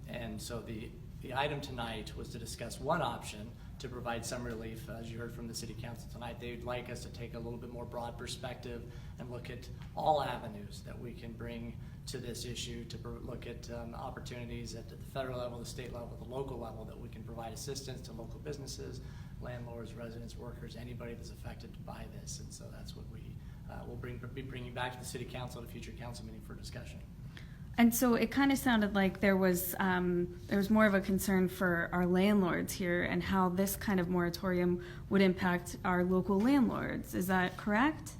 And so the item tonight was to discuss one option to provide some relief. As you heard from the City Council tonight, they'd like us to take a little bit more broad perspective and look at all avenues that we can bring to this issue, to look at opportunities at the federal level, the state level, the local level, that we can provide assistance to local businesses, landlords, residents, workers, anybody that's affected by this. And so that's what we will be bringing back to the City Council at a future council meeting for discussion. And so it kind of sounded like there was more of a concern for our landlords here and how this kind of moratorium would impact our local landlords. Is that correct?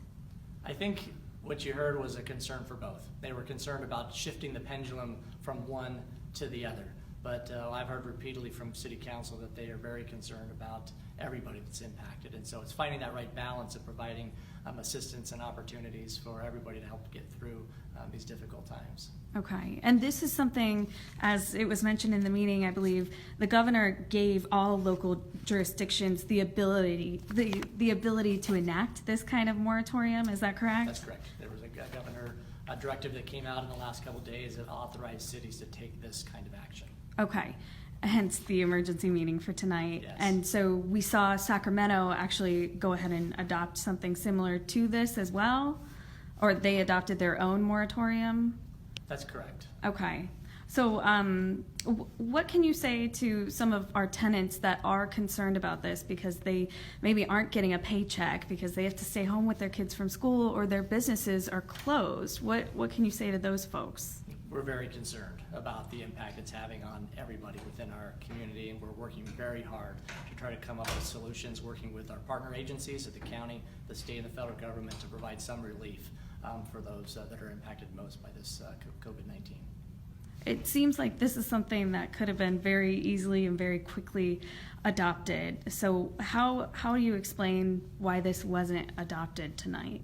I think what you heard was a concern for both. They were concerned about shifting the pendulum from one to the other. But I've heard repeatedly from City Council that they are very concerned about everybody that's impacted. And so it's finding that right balance of providing assistance and opportunities for everybody to help get through these difficult times. Okay, and this is something, as it was mentioned in the meeting, I believe, the governor gave all local jurisdictions the ability to enact this kind of moratorium. Is that correct? That's correct. There was a governor directive that came out in the last couple of days that authorized cities to take this kind of action. Okay, hence the emergency meeting for tonight. Yes. And so we saw Sacramento actually go ahead and adopt something similar to this as well, or they adopted their own moratorium? That's correct. Okay. So what can you say to some of our tenants that are concerned about this because they maybe aren't getting a paycheck because they have to stay home with their kids from school or their businesses are closed? What can you say to those folks? We're very concerned about the impact it's having on everybody within our community, and we're working very hard to try to come up with solutions, working with our partner agencies at the county, the state, and the federal government to provide some relief for those that are impacted most by this COVID-19. It seems like this is something that could have been very easily and very quickly adopted. So how do you explain why this wasn't adopted tonight?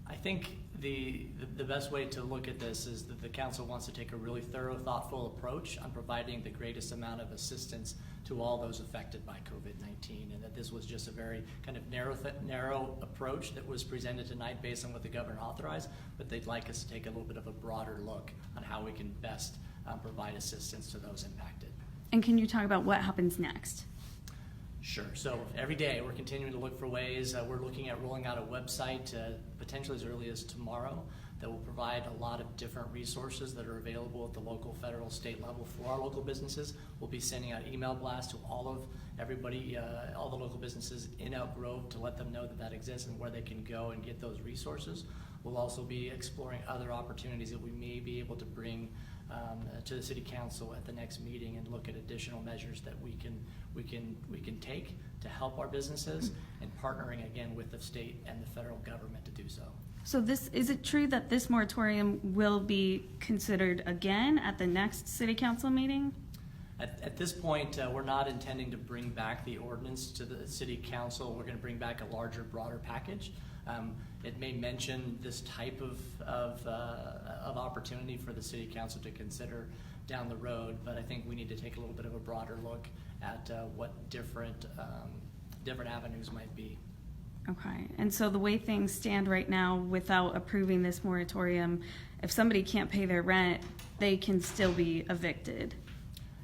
I think the best way to look at this is that the council wants to take a really thorough, thoughtful approach on providing the greatest amount of assistance to all those affected by COVID-19, and that this was just a very kind of narrow approach that was presented tonight based on what the governor authorized, but they'd like us to take a little bit of a broader look on how we can best provide assistance to those impacted. And can you talk about what happens next? Sure. So every day we're continuing to look for ways. We're looking at rolling out a website potentially as early as tomorrow that will provide a lot of different resources that are available at the local, federal, state level for our local businesses. We'll be sending out email blasts to everybody, all the local businesses in Elk Grove to let them know that exists and where they can go and get those resources. We'll also be exploring other opportunities that we may be able to bring to the City Council at the next meeting and look at additional measures that we can take to help our businesses, and partnering again with the state and the federal government to do so. So is it true that this moratorium will be considered again at the next City Council meeting? At this point, we're not intending to bring back the ordinance to the City Council. We're going to bring back a larger, broader package. It may mention this type of opportunity for the City Council to consider down the road, but I think we need to take a little bit of a broader look at what different avenues might be. Okay, and so the way things stand right now, without approving this moratorium, if somebody can't pay their rent, they can still be evicted.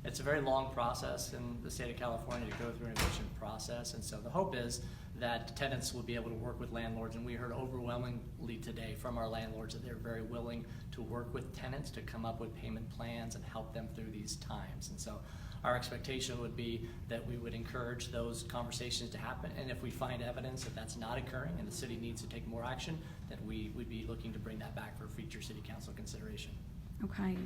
It's a very long process in the state of California to go through an eviction process, and so the hope is that tenants will be able to work with landlords, and we heard overwhelmingly today from our landlords that they're very willing to work with tenants to come up with payment plans and help them through these times. And so our expectation would be that we would encourage those conversations to happen, and if we find evidence that that's not occurring and the city needs to take more action, then we would be looking to bring that back for future City Council consideration. Okay,